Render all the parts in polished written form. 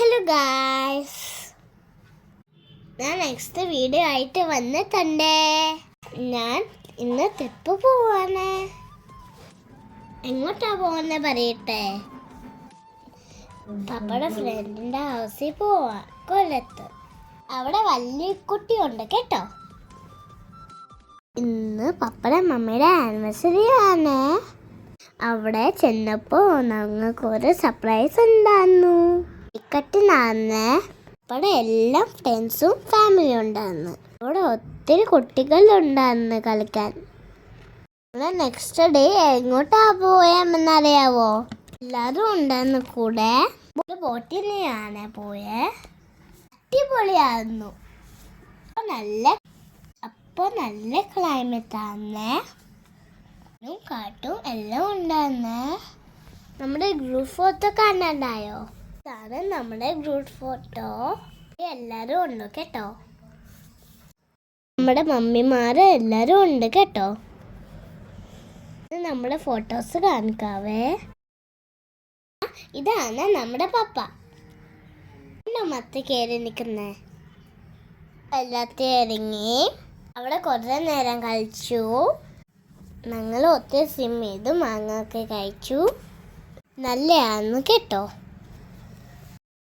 Hello guys, ഞാൻ next video ആയിട്ട് വന്നിട്ടുണ്ടേ. ഞാൻ ഇന്ന് ട്രിപ്പ് പോവാണ്. എങ്ങോട്ടാ പോകുന്ന പറയട്ടെ. പപ്പയുടെ ഫ്രണ്ടിന്റെ ഹൗസിൽ പോവാ, കൊല്ലത്ത്. അവിടെ വലിയ കുട്ടിയുണ്ട് കേട്ടോ. ഇന്ന് പപ്പയുടെ മമ്മിയുടെ ആനിവേഴ്സറി ആണ്. അവിടെ ചെന്നപ്പോൾ ഞങ്ങൾക്കൊരു സർപ്രൈസ് ഉണ്ടായിരുന്നു. ടിക്കറ്റിനാന്ന് അവിടെ എല്ലാ ഫ്രണ്ട്സും ഫാമിലിയും ഉണ്ടായിരുന്നു. അവിടെ ഒത്തിരി കുട്ടികളുണ്ടായിരുന്നു കളിക്കാൻ. നെക്സ്റ്റ് ഡേ എങ്ങോട്ടാ പോയെന്നറിയാവോ? എല്ലാവരും ഉണ്ടായിരുന്നു കൂടെ. ബോട്ടിനെയാണ് പോയെ. അടിപൊളിയായിരുന്നു. അപ്പോൾ നല്ല ക്ലൈമറ്റ് ആണ്. കാട്ടും എല്ലാം ഉണ്ടായിരുന്നേ. നമ്മുടെ ഗ്രൂപ്പ് ഫോട്ടോ കാണാണ്ടായോ? ഇതാണ് നമ്മുടെ ഗ്രൂപ്പ് ഫോട്ടോ. എല്ലാരും ഉണ്ട് കേട്ടോ. നമ്മുടെ മമ്മിമാര് എല്ലാരും ഉണ്ട് കേട്ടോ. നമ്മുടെ ഫോട്ടോസ് കാണിക്കാവേ. ഇതാണ് നമ്മുടെ പപ്പ. മത്ത കയറി നിൽക്കുന്നേ. എല്ലാத்தைയും ഇറങ്ങി അവിടെ കുറേ നേരം കളിച്ചു. ഞങ്ങൾ ഒത്തിരി സിം ചെയ്തു മാങ്ങയൊക്കെ കഴിച്ചു. നല്ലതായിരുന്നു കേട്ടോ.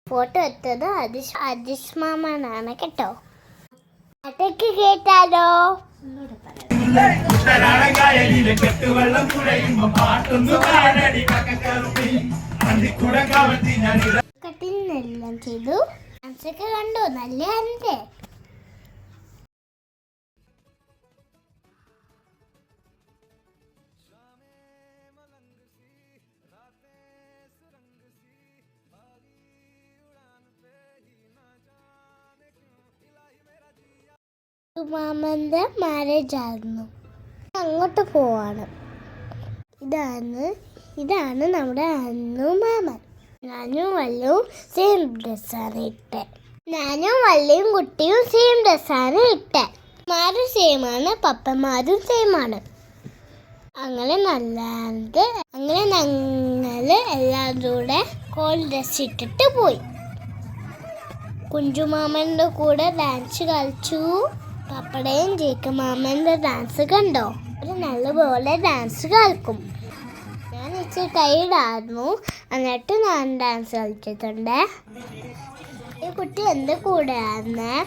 ഫോട്ടോ എടുത്തത് അജിഷ് മാമനാണ് കേട്ടോ. പാട്ടൊക്കെ കേട്ടാലോ? കട്ടിനെല്ലാം ചെയ്തു. ഡാൻസൊക്കെ കണ്ടു. നല്ലതല്ലേ? മാമന്റെ മാരേജ് ആയിരുന്നു. അങ്ങോട്ട് പോവാണ്. ഇതാണ് നമ്മുടെ അന്നു മാമൻ. ഞാനും വല്ലും സെയിം ഡ്രസ്സാണ് ഇട്ടെ. ഞാനും വല്ലിയും കുട്ടിയും സെയിം ഡ്രസ്സാണ് ഇട്ടെ. മാരും സെയിമാണ്, പപ്പന്മാരും സെയിമാണ്. അങ്ങനെ ഞങ്ങൾ എല്ലാവരും കൂടെ കോൾ ഡ്രസ് ഇട്ടിട്ട് പോയി. കുഞ്ചുമാമൻ്റെ കൂടെ ഡാൻസ് കളിച്ചു. പപ്പടയും ജേക്കമാമൻ്റെ ഡാൻസ് കണ്ടോ? ഒരു നല്ലപോലെ ഡാൻസ് കളിക്കും. ഞാൻ ഇച്ചിരി ടൈർഡായിരുന്നു, എന്നിട്ട് ഞാൻ ഡാൻസ് കളിച്ചിട്ടുണ്ട്. ഈ കുട്ടി എൻ്റെ കൂടെ ആയിരുന്നേ.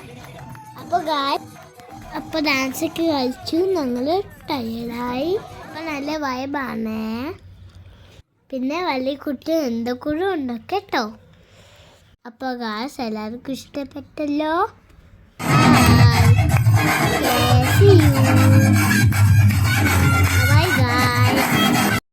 അപ്പോൾ ഡാൻസൊക്കെ കളിച്ചു. ഞങ്ങൾ ടയർഡായി. അപ്പോൾ നല്ല വൈബാണേ. പിന്നെ വലിയ കുട്ടി എൻ്റെ കൂടെ ഉണ്ട് കേട്ടോ. അപ്പോൾ ഗായ്സ് എല്ലാവർക്കും ഇഷ്ടപ്പെട്ടല്ലോ.